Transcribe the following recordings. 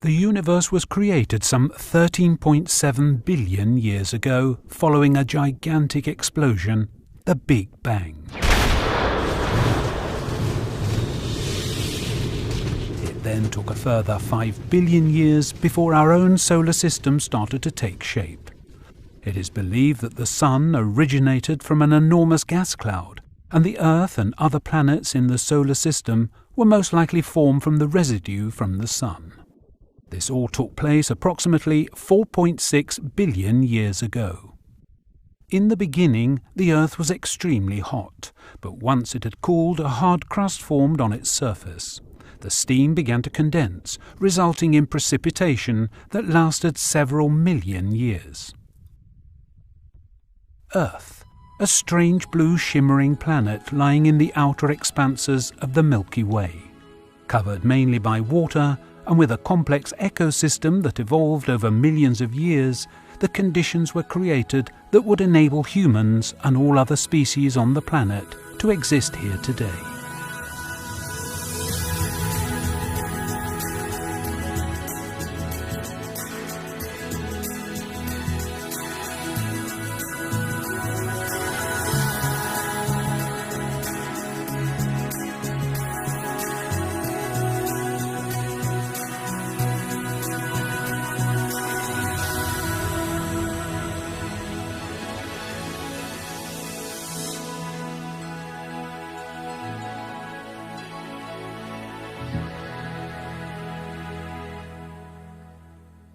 The universe was created some 13.7 billion years ago following a gigantic explosion, the Big Bang. It then took a further 5 billion years before our own solar system started to take shape. It is believed that the Sun originated from an enormous gas cloud, and the Earth and other planets in the solar system were most likely formed from the residue from the Sun. This all took place approximately 4.6 billion years ago. In the beginning, the Earth was extremely hot, but once it had cooled, a hard crust formed on its surface. The steam began to condense, resulting in precipitation that lasted several million years. Earth, a strange blue shimmering planet lying in the outer expanses of the Milky Way, covered mainly by water, and with a complex ecosystem that evolved over millions of years, the conditions were created that would enable humans and all other species on the planet to exist here today.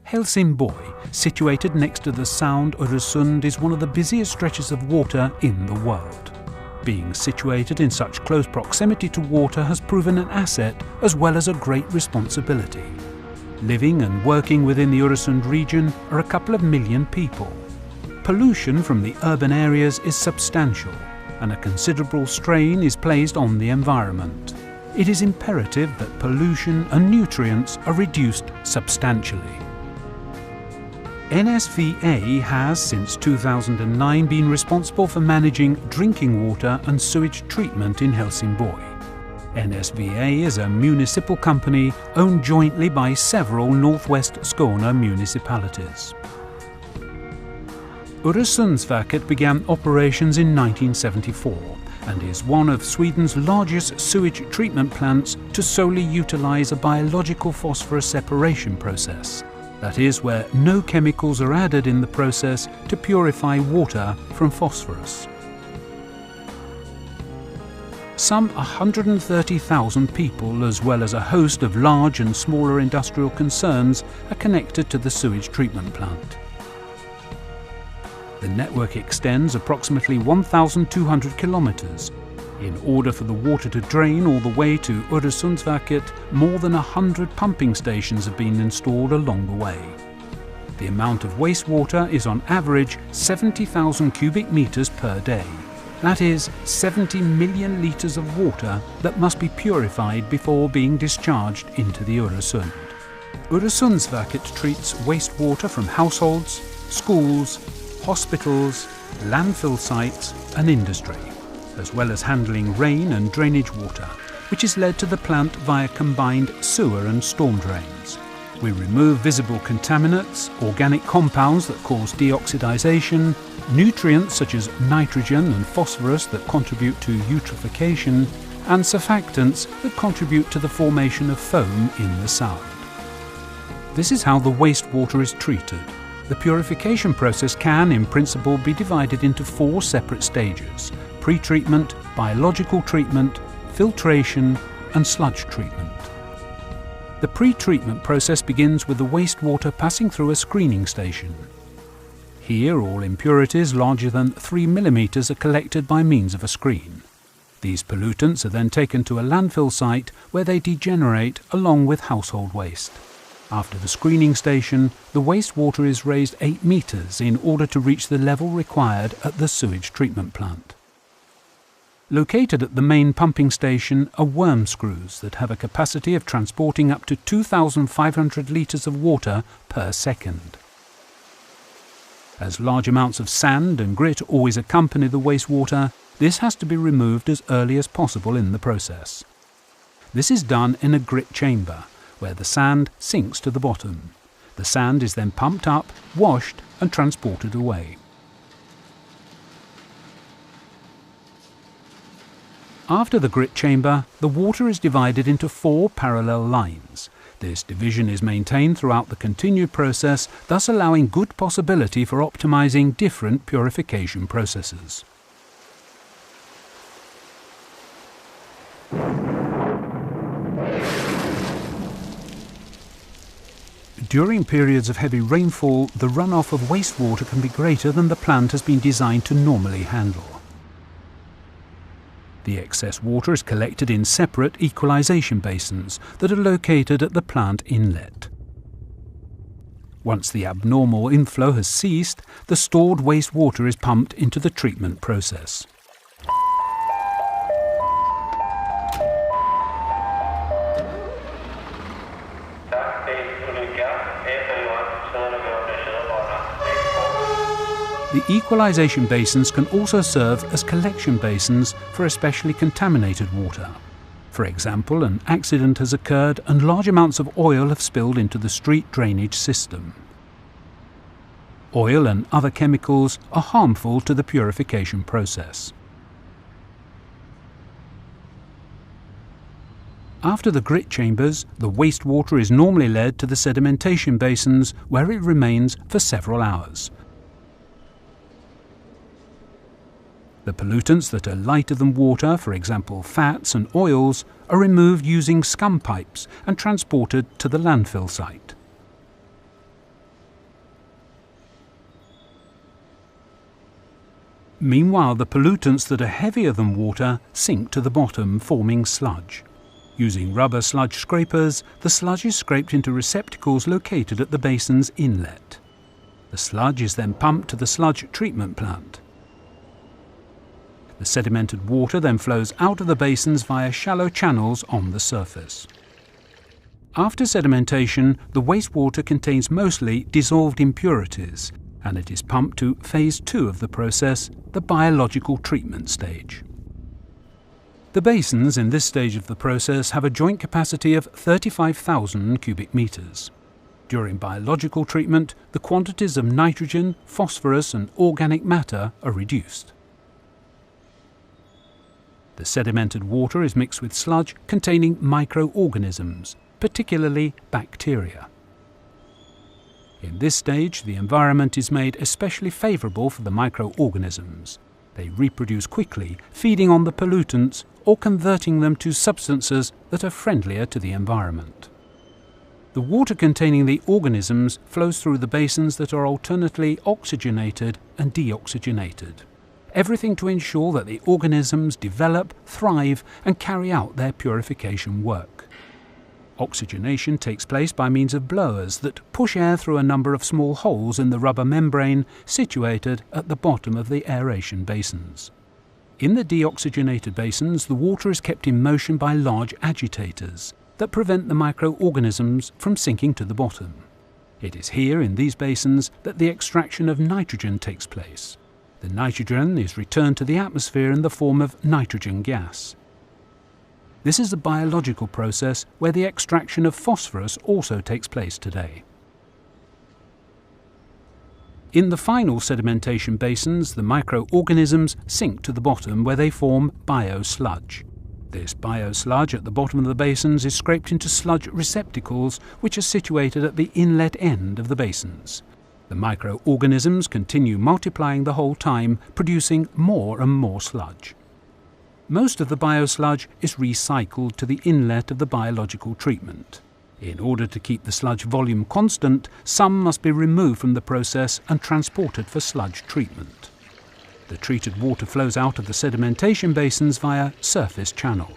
Helsingborg, situated next to the Sound Öresund, is one of the busiest stretches of water in the world. Being situated in such close proximity to water has proven an asset as well as a great responsibility. Living and working within the Öresund region are a couple of million people. Pollution from the urban areas is substantial, and a considerable strain is placed on the environment. It is imperative that pollution and nutrients are reduced substantially. NSVA has since 2009 been responsible for managing drinking water and sewage treatment in Helsingborg. NSVA is a municipal company owned jointly by several northwest Skåne municipalities. Öresundsverket began operations in 1974 and is one of Sweden's largest sewage treatment plants to solely utilize a biological phosphorus separation process. That is, where no chemicals are added in the process to purify water from phosphorus. Some 130,000 people, as well as a host of large and smaller industrial concerns, are connected to the sewage treatment plant. The network extends approximately 1,200 kilometers. In order for the water to drain all the way to Öresundsverket, more than 100 pumping stations have been installed along the way. The amount of wastewater is on average 70,000 cubic meters per day. That is 70 million litres of water that must be purified before being discharged into the Öresund. Öresundsverket treats wastewater from households, schools, hospitals, landfill sites and industry, as well as handling rain and drainage water, which is led to the plant via combined sewer and storm drains. We remove visible contaminants, organic compounds that cause deoxidization, nutrients such as nitrogen and phosphorus that contribute to eutrophication, and surfactants that contribute to the formation of foam in the sound. This is how the wastewater is treated. The purification process can, in principle, be divided into 4 separate stages: pre-treatment, biological treatment, filtration, and sludge treatment. The pre-treatment process begins with the wastewater passing through a screening station. Here, all impurities larger than 3 millimeters are collected by means of a screen. These pollutants are then taken to a landfill site where they degenerate along with household waste. After the screening station, the wastewater is raised 8 meters in order to reach the level required at the sewage treatment plant. Located at the main pumping station are worm screws that have a capacity of transporting up to 2,500 litres of water per second. As large amounts of sand and grit always accompany the wastewater, this has to be removed as early as possible in the process. This is done in a grit chamber, where the sand sinks to the bottom. The sand is then pumped up, washed and transported away. After the grit chamber, the water is divided into 4 parallel lines. This division is maintained throughout the continued process, thus allowing good possibility for optimizing different purification processes. During periods of heavy rainfall, the runoff of wastewater can be greater than the plant has been designed to normally handle. The excess water is collected in separate equalization basins that are located at the plant inlet. Once the abnormal inflow has ceased, the stored wastewater is pumped into the treatment process. The equalization basins can also serve as collection basins for especially contaminated water. For example, an accident has occurred and large amounts of oil have spilled into the street drainage system. Oil and other chemicals are harmful to the purification process. After the grit chambers, the wastewater is normally led to the sedimentation basins where it remains for several hours. The pollutants that are lighter than water, for example fats and oils, are removed using scum pipes and transported to the landfill site. Meanwhile, the pollutants that are heavier than water sink to the bottom, forming sludge. Using rubber sludge scrapers, the sludge is scraped into receptacles located at the basin's inlet. The sludge is then pumped to the sludge treatment plant. The sedimented water then flows out of the basins via shallow channels on the surface. After sedimentation, the wastewater contains mostly dissolved impurities, and it is pumped to phase 2 of the process, the biological treatment stage. The basins in this stage of the process have a joint capacity of 35,000 cubic meters. During biological treatment, the quantities of nitrogen, phosphorus and organic matter are reduced. The sedimented water is mixed with sludge containing microorganisms, particularly bacteria. In this stage, the environment is made especially favourable for the microorganisms. They reproduce quickly, feeding on the pollutants or converting them to substances that are friendlier to the environment. The water containing the organisms flows through the basins that are alternately oxygenated and deoxygenated. Everything to ensure that the organisms develop, thrive and carry out their purification work. Oxygenation takes place by means of blowers that push air through a number of small holes in the rubber membrane situated at the bottom of the aeration basins. In the deoxygenated basins, the water is kept in motion by large agitators that prevent the microorganisms from sinking to the bottom. It is here in these basins that the extraction of nitrogen takes place. The nitrogen is returned to the atmosphere in the form of nitrogen gas. This is a biological process where the extraction of phosphorus also takes place today. In the final sedimentation basins, the microorganisms sink to the bottom where they form biosludge. This biosludge at the bottom of the basins is scraped into sludge receptacles which are situated at the inlet end of the basins. The microorganisms continue multiplying the whole time, producing more and more sludge. Most of the biosludge is recycled to the inlet of the biological treatment. In order to keep the sludge volume constant, some must be removed from the process and transported for sludge treatment. The treated water flows out of the sedimentation basins via surface channel.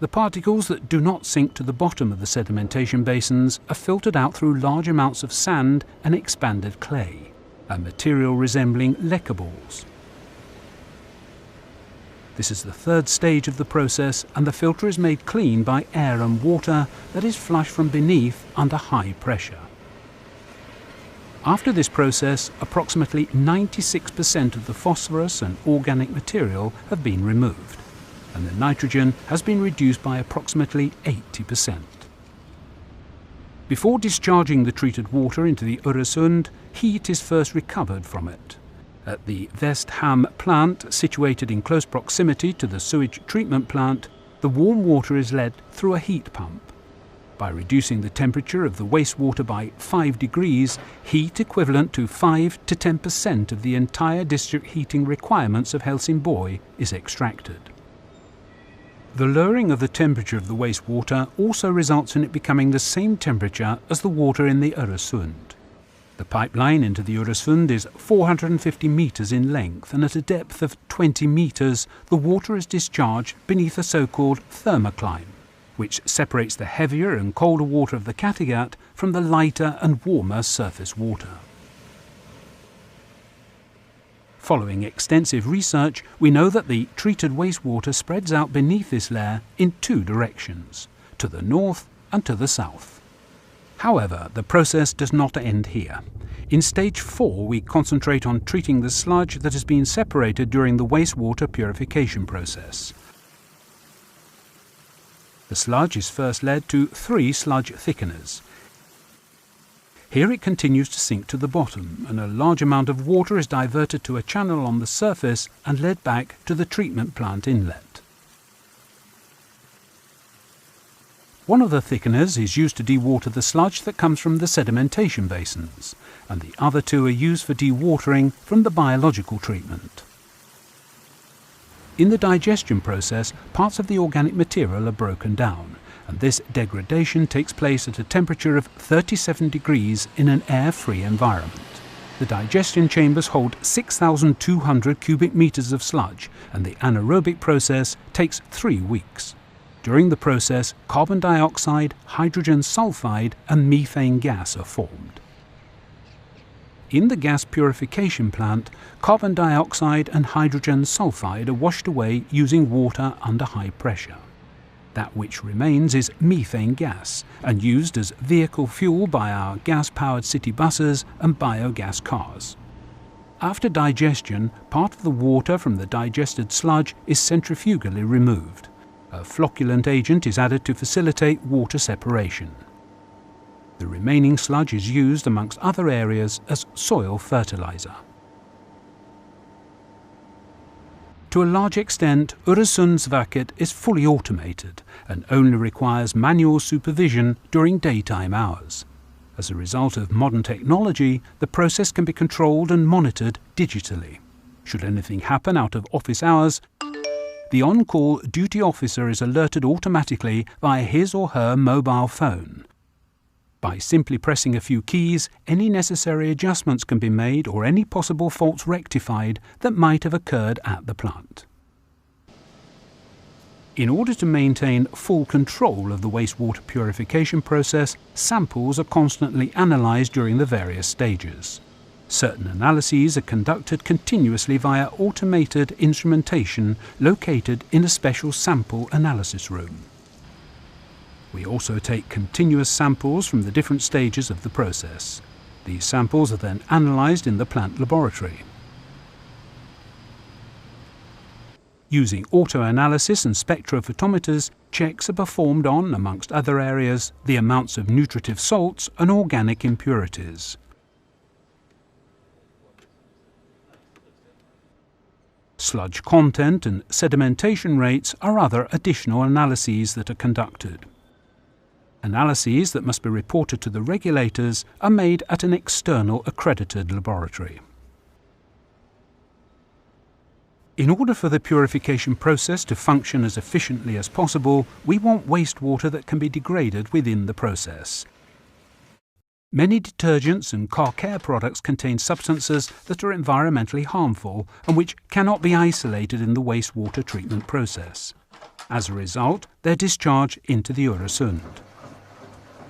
The particles that do not sink to the bottom of the sedimentation basins are filtered out through large amounts of sand and expanded clay, a material resembling leca balls. This is the third stage of the process, and the filter is made clean by air and water that is flushed from beneath under high pressure. After this process, approximately 96% of the phosphorus and organic material have been removed, and the nitrogen has been reduced by approximately 80%. Before discharging the treated water into the Öresund, heat is first recovered from it. At the Westham plant, situated in close proximity to the sewage treatment plant, the warm water is led through a heat pump. By reducing the temperature of the wastewater by 5 degrees, heat equivalent to 5 to 10% of the entire district heating requirements of Helsingborg is extracted. The lowering of the temperature of the wastewater also results in it becoming the same temperature as the water in the Öresund. The pipeline into the Öresund is 450 metres in length, and at a depth of 20 metres the water is discharged beneath a so-called thermocline, which separates the heavier and colder water of the Kattegat from the lighter and warmer surface water. Following extensive research, we know that the treated wastewater spreads out beneath this layer in 2 directions, to the north and to the south. However, the process does not end here. In stage 4, we concentrate on treating the sludge that has been separated during the wastewater purification process. The sludge is first led to 3 sludge thickeners. Here it continues to sink to the bottom, and a large amount of water is diverted to a channel on the surface and led back to the treatment plant inlet. One of the thickeners is used to dewater the sludge that comes from the sedimentation basins, and the other 2 are used for dewatering from the biological treatment. In the digestion process, parts of the organic material are broken down, and this degradation takes place at a temperature of 37 degrees in an air-free environment. The digestion chambers hold 6,200 cubic meters of sludge, and the anaerobic process takes 3 weeks. During the process, carbon dioxide, hydrogen sulfide and methane gas are formed. In the gas purification plant, carbon dioxide and hydrogen sulfide are washed away using water under high pressure. That which remains is methane gas, and used as vehicle fuel by our gas-powered city buses and biogas cars. After digestion, part of the water from the digested sludge is centrifugally removed. A flocculant agent is added to facilitate water separation. The remaining sludge is used, amongst other areas, as soil fertilizer. To a large extent, Öresundsverket is fully automated and only requires manual supervision during daytime hours. As a result of modern technology, the process can be controlled and monitored digitally. Should anything happen out of office hours, the on-call duty officer is alerted automatically via his or her mobile phone. By simply pressing a few keys, any necessary adjustments can be made or any possible faults rectified that might have occurred at the plant. In order to maintain full control of the wastewater purification process, samples are constantly analysed during the various stages. Certain analyses are conducted continuously via automated instrumentation located in a special sample analysis room. We also take continuous samples from the different stages of the process. These samples are then analysed in the plant laboratory. Using auto-analysis and spectrophotometers, checks are performed on, amongst other areas, the amounts of nutritive salts and organic impurities. Sludge content and sedimentation rates are other additional analyses that are conducted. Analyses that must be reported to the regulators are made at an external accredited laboratory. In order for the purification process to function as efficiently as possible, we want wastewater that can be degraded within the process. Many detergents and car care products contain substances that are environmentally harmful and which cannot be isolated in the wastewater treatment process. As a result, they're discharged into the Öresund.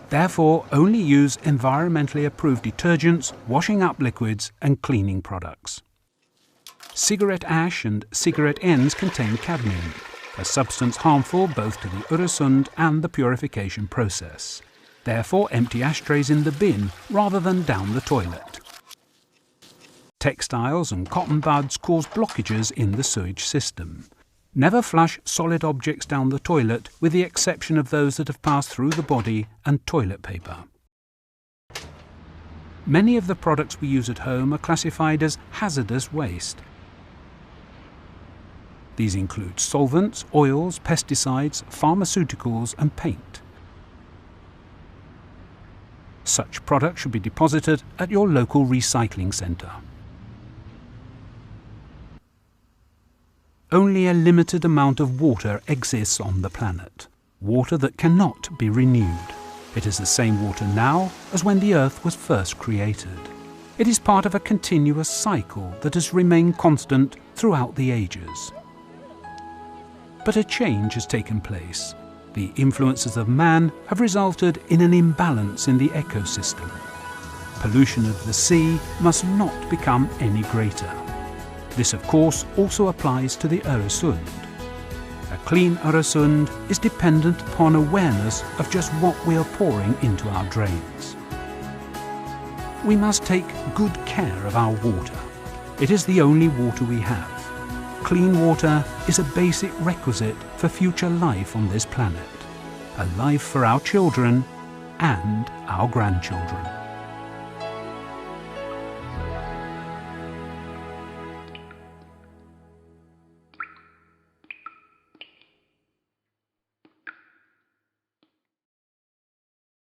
Therefore, only use environmentally approved detergents, washing up liquids and cleaning products. Cigarette ash and cigarette ends contain cadmium, a substance harmful both to the Öresund and the purification process. Therefore, empty ashtrays in the bin rather than down the toilet. Textiles and cotton buds cause blockages in the sewage system. Never flush solid objects down the toilet, with the exception of those that have passed through the body and toilet paper. Many of the products we use at home are classified as hazardous waste. These include solvents, oils, pesticides, pharmaceuticals and paint. Such products should be deposited at your local recycling centre. Only a limited amount of water exists on the planet, water that cannot be renewed. It is the same water now as when the Earth was first created. It is part of a continuous cycle that has remained constant throughout the ages. But a change has taken place. The influences of man have resulted in an imbalance in the ecosystem. Pollution of the sea must not become any greater. This, of course, also applies to the Öresund. A clean Öresund is dependent upon awareness of just what we are pouring into our drains. We must take good care of our water. It is the only water we have. Clean water is a basic requisite for future life on this planet, a life for our children and our grandchildren.